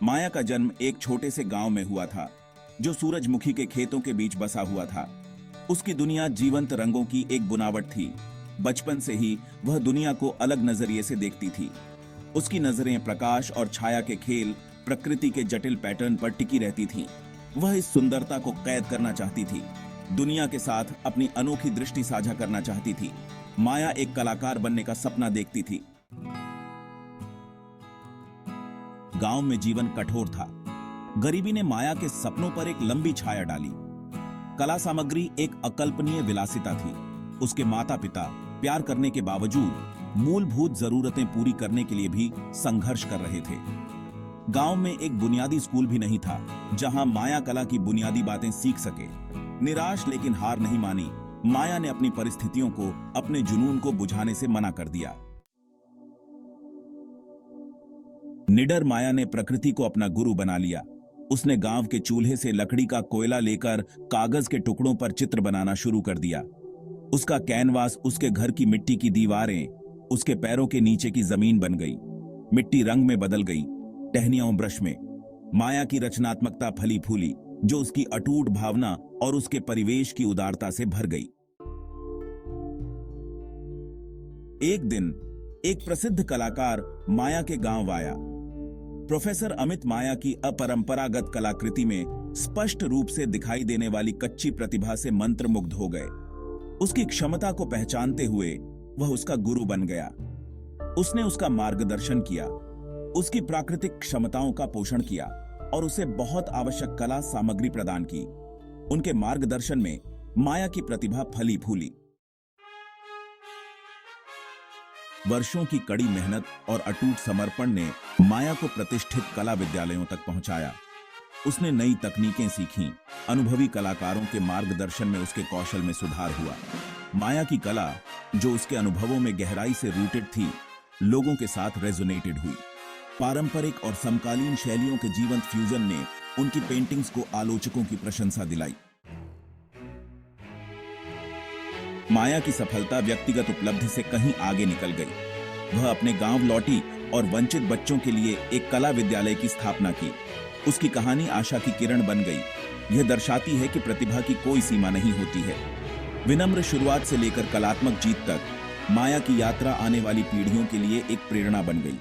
माया का जन्म एक छोटे से गांव में हुआ था, जो सूरजमुखी के खेतों के बीच बसा हुआ था। उसकी दुनिया जीवंत रंगों की एक बुनावट थी। बचपन से ही वह दुनिया को अलग नजरिए से देखती थी। उसकी नजरें प्रकाश और छाया के खेल, प्रकृति के जटिल पैटर्न पर टिकी रहती थीं। वह इस सुंदरता को कैद करना चाहती थी, दुनिया के साथ अपनी अनोखी दृष्टि साझा करना चाहती थी। माया एक कलाकार बनने का सपना देखती थी। गांव में जीवन कठोर था। गरीबी ने माया के सपनों पर एक लंबी छाया डाली। कला सामग्री एक अकल्पनीय विलासिता थी। उसके माता पिता प्यार करने के बावजूद मूलभूत जरूरतें पूरी करने के लिए भी संघर्ष कर रहे थे। गांव में एक बुनियादी स्कूल भी नहीं था, जहां माया कला की बुनियादी बातें सीख सके। निराश लेकिन हार नहीं मानी, माया ने अपनी परिस्थितियों को, अपने जुनून को बुझाने से मना कर दिया। निडर माया ने प्रकृति को अपना गुरु बना लिया। उसने गांव के चूल्हे से लकड़ी का कोयला लेकर कागज के टुकड़ों पर चित्र बनाना शुरू कर दिया। उसका कैनवास उसके घर की मिट्टी की दीवारें, उसके पैरों के नीचे की जमीन बन गई। मिट्टी रंग में बदल गई, टहनियां ब्रश में। माया की रचनात्मकता फली फूली, जो उसकी अटूट भावना और उसके परिवेश की उदारता से भर गई। एक दिन एक प्रसिद्ध कलाकार माया के गांव आया। प्रोफेसर अमित माया की अपरंपरागत कलाकृति में स्पष्ट रूप से दिखाई देने वाली कच्ची प्रतिभा से मंत्रमुग्ध हो गए। उसकी क्षमता को पहचानते हुए वह उसका गुरु बन गया। उसने उसका मार्गदर्शन किया, उसकी प्राकृतिक क्षमताओं का पोषण किया और उसे बहुत आवश्यक कला सामग्री प्रदान की। उनके मार्गदर्शन में माया की प्रतिभा फली फूली। वर्षों की कड़ी मेहनत और अटूट समर्पण ने माया को प्रतिष्ठित कला विद्यालयों तक पहुंचाया। उसने नई तकनीकें सीखीं, अनुभवी कलाकारों के मार्गदर्शन में उसके कौशल में सुधार हुआ। माया की कला, जो उसके अनुभवों में गहराई से रूटेड थी, लोगों के साथ रेजोनेटेड हुई। पारंपरिक और समकालीन शैलियों के जीवंत फ्यूजन ने उनकी पेंटिंग्स को आलोचकों की प्रशंसा दिलाई। माया की सफलता व्यक्तिगत उपलब्धि से कहीं आगे निकल गई। वह अपने गांव लौटी और वंचित बच्चों के लिए एक कला विद्यालय की स्थापना की। उसकी कहानी आशा की किरण बन गई। यह दर्शाती है कि प्रतिभा की कोई सीमा नहीं होती है। विनम्र शुरुआत से लेकर कलात्मक जीत तक माया की यात्रा आने वाली पीढ़ियों के लिए एक प्रेरणा बन गई।